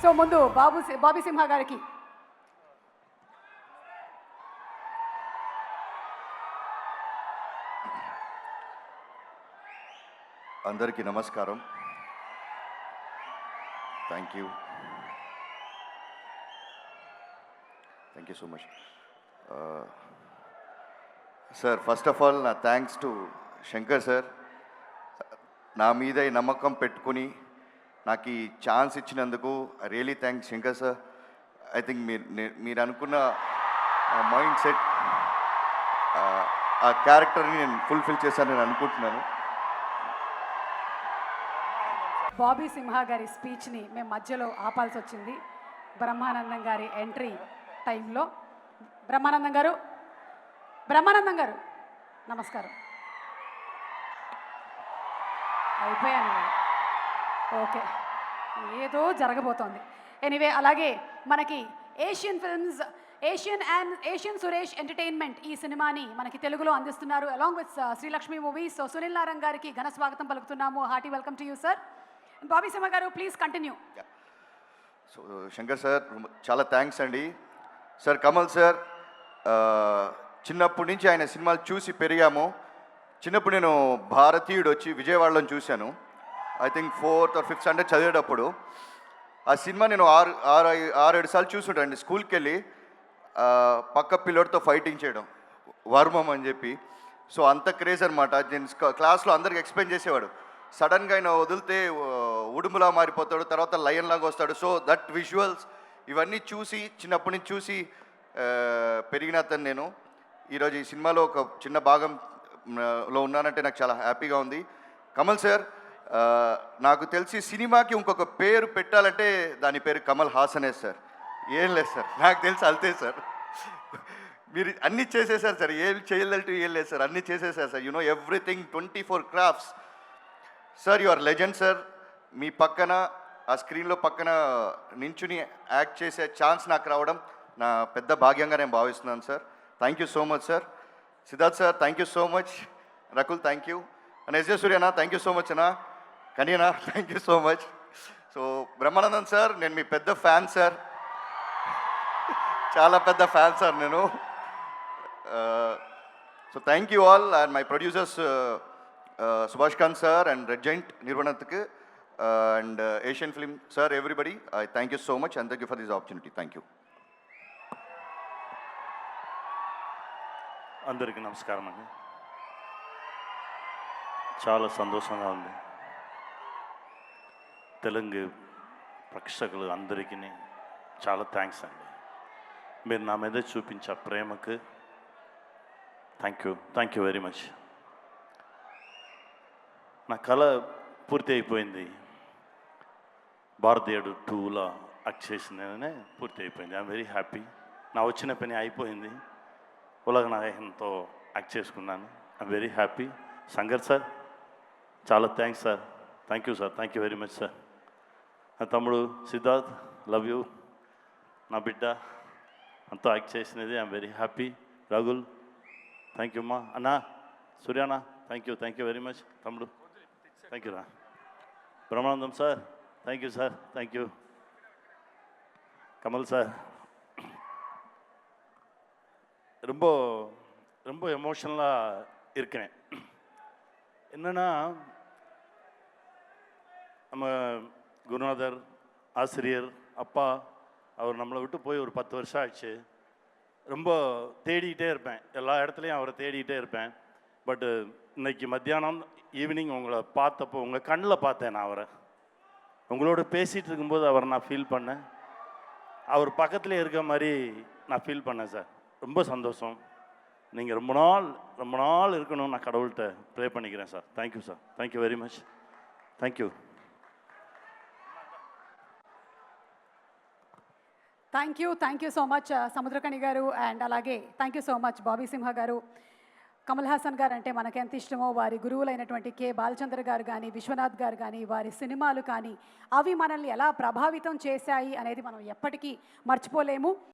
So ముందు బాబీ సింహ గారికి అందరికీ నమస్కారం. Thank you so much sir. First of all నా థ్యాంక్స్ టు శంకర్ సార్. నా మీద ఈ నమ్మకం పెట్టుకుని నాకు ఈ ఛాన్స్ ఇచ్చినందుకు really thanks Shankar sir. I think మీరు అనుకున్న మైండ్ సెట్ ఆ క్యారెక్టర్ని నేను ఫుల్ఫిల్ చేశాను నేను అనుకుంటున్నాను. బాబీ సింహ గారి స్పీచ్ని మేము మధ్యలో ఆపాల్సి వచ్చింది. బ్రహ్మానందం గారి ఎంట్రీ టైంలో. బ్రహ్మానందం గారు నమస్కారం. అయిపోయాను. ఓకే, ఏదో జరగబోతోంది. ఎనీవే, అలాగే మనకి Asian films, Asian Suresh entertainment ఈ సినిమాని మనకి తెలుగులో అందిస్తున్నారు along with Srilakshmi movies. So Sunil Narang గారికి ఘన స్వాగతం పలుకుతున్నాము. Hearty welcome to you sir. Bobby Simha గారు, please continue. So Shankar sir చాలా థ్యాంక్స్ అండి. సార్ కమల్ సార్, చిన్నప్పటి నుంచి ఆయన సినిమాలు చూసి పెరిగాము. చిన్నప్పుడు నేను భారతీయుడు వచ్చి విజయవాడలో చూశాను. I think 4th or 5th standard చదివేటప్పుడు ఆ సినిమా నేను 6-7 సార్లు చూసుంటానండి. స్కూల్కి వెళ్ళి పక్క పిల్లోడితో ఫైటింగ్ చేయడం, వర్మం అని చెప్పి. సో అంత క్రేజ్ అనమాట. నేను క్లాస్లో అందరికి ఎక్స్ప్లెయిన్ చేసేవాడు. సడన్గా ఆయన వదిలితే ఉడుములా మారిపోతాడు, తర్వాత లయన్ లాగా వస్తాడు. సో దట్ విజువల్స్ ఇవన్నీ చూసి చిన్నప్పటి నుంచి చూసి పెరిగిన అతను నేను. ఈరోజు ఈ సినిమాలో ఒక చిన్న భాగంలో ఉన్నానంటే నాకు చాలా హ్యాపీగా ఉంది. కమల్ సార్, నాకు తెలిసి సినిమాకి ఇంకొక పేరు పెట్టాలంటే దాని పేరు కమల్ హాసనే సార్. ఏం లేదు సార్, నాకు తెలిసి అంతే సార్. మీరు అన్నీ చేసేసారు సార్. ఏం చేయలేదంటూ ఏం లేదు సార్, అన్నీ చేసేసారు sir. Everything 24 crafts sir. You are legend sir. మీ పక్కన ఆ స్క్రీన్లో పక్కన నించుని యాక్ట్ చేసే ఛాన్స్ నాకు రావడం నా పెద్ద భాగ్యంగా నేను భావిస్తున్నాను sir. Thank you so much sir. Siddharth sir, thank you so much. Rakul, thank you. And SJ సూర్యనా, థ్యాంక్ యూ సో మచ్ అన్నా. కనియనా, thank you so much. So Brahmanandam sir, నేను మీ పెద్ద ఫ్యాన్ సార్, చాలా పెద్ద ఫ్యాన్ సార్ నేను. So thank you all and my producers Subhash Khan sir and Red Giant నిర్వణత్కి and Asian film sir, everybody I thank you so much and thank you for this opportunity. Thank you. అందరికీ నమస్కారం అండి. చాలా సంతోషంగా ఉంది. తెలుగు ప్రేక్షకులు అందరికీ చాలా థ్యాంక్స్ అండి. మీరు నా మీద చూపించే ప్రేమకు థ్యాంక్ యూ వెరీ మచ్. నా కళ పూర్తి అయిపోయింది. భారతీయుడు 2లో యాక్ట్ చేసిందనే పూర్తి అయిపోయింది. I'm very happy. నా వచ్చిన పని అయిపోయింది. ఉలగ నాయకంతో యాక్ట్ చేసుకున్నాను. I'm very happy. Shankar sir, చాలా thanks sir. Thank you sir. Thank you very much sir. నా తమ్ముడు సిద్ధార్థ్, లవ్ యూ. నా బిడ్డ అంతా యాక్ట్ చేసినది. I'm very happy. Rakul, thank you అమ్మా. అన్నా, సూర్యానా, థ్యాంక్ యూ వెరీ మచ్. తమ్ముడు, థ్యాంక్ యూ రా. Brahmanandam sir, thank you sir. Thank you. Kamal sir, ரொம்ப ரொம்ப எமோஷனலாக இருக்கிறேன். என்னென்னா, நம்ம குருநாதர், ஆசிரியர், அப்பா அவர் நம்மளை விட்டு போய் ஒரு 10 வருஷம் ஆச்சு. ரொம்ப தேடிக்கிட்டே இருப்பேன், எல்லா இடத்துலையும் அவரை தேடிக்கிட்டே இருப்பேன். பட்டு இன்னைக்கு மத்தியானம் ஈவினிங் உங்களை பார்த்தப்போ உங்கள் கண்ணில் பார்த்தேன். நான் அவரை உங்களோட பேசிகிட்டு இருக்கும்போது அவரை நான் ஃபீல் பண்ணேன். அவர் பக்கத்துலேயே இருக்க மாதிரி நான் ஃபீல் பண்ணேன் சார். ரொம்ப சந்தோஷம். நீங்கள் ரொம்ப நாள் இருக்கணும்னு நான் கடவுள்கிட்ட ப்ரே பண்ணிக்கிறேன் sir. Thank you sir. Thank you very much. Thank you. Thank you so much Samuthirakani గారు. అండ్ అలాగే thank you so much Bobby Simha గారు. కమల్ హాసన్ గారు అంటే మనకు ఎంత ఇష్టమో, వారి గురువులైనటువంటి కె బాలచంద్ర గారు కానీ, విశ్వనాథ్ గారు కానీ, వారి సినిమాలు కానీ అవి మనల్ని ఎలా ప్రభావితం చేశాయి అనేది మనం ఎప్పటికీ మర్చిపోలేము.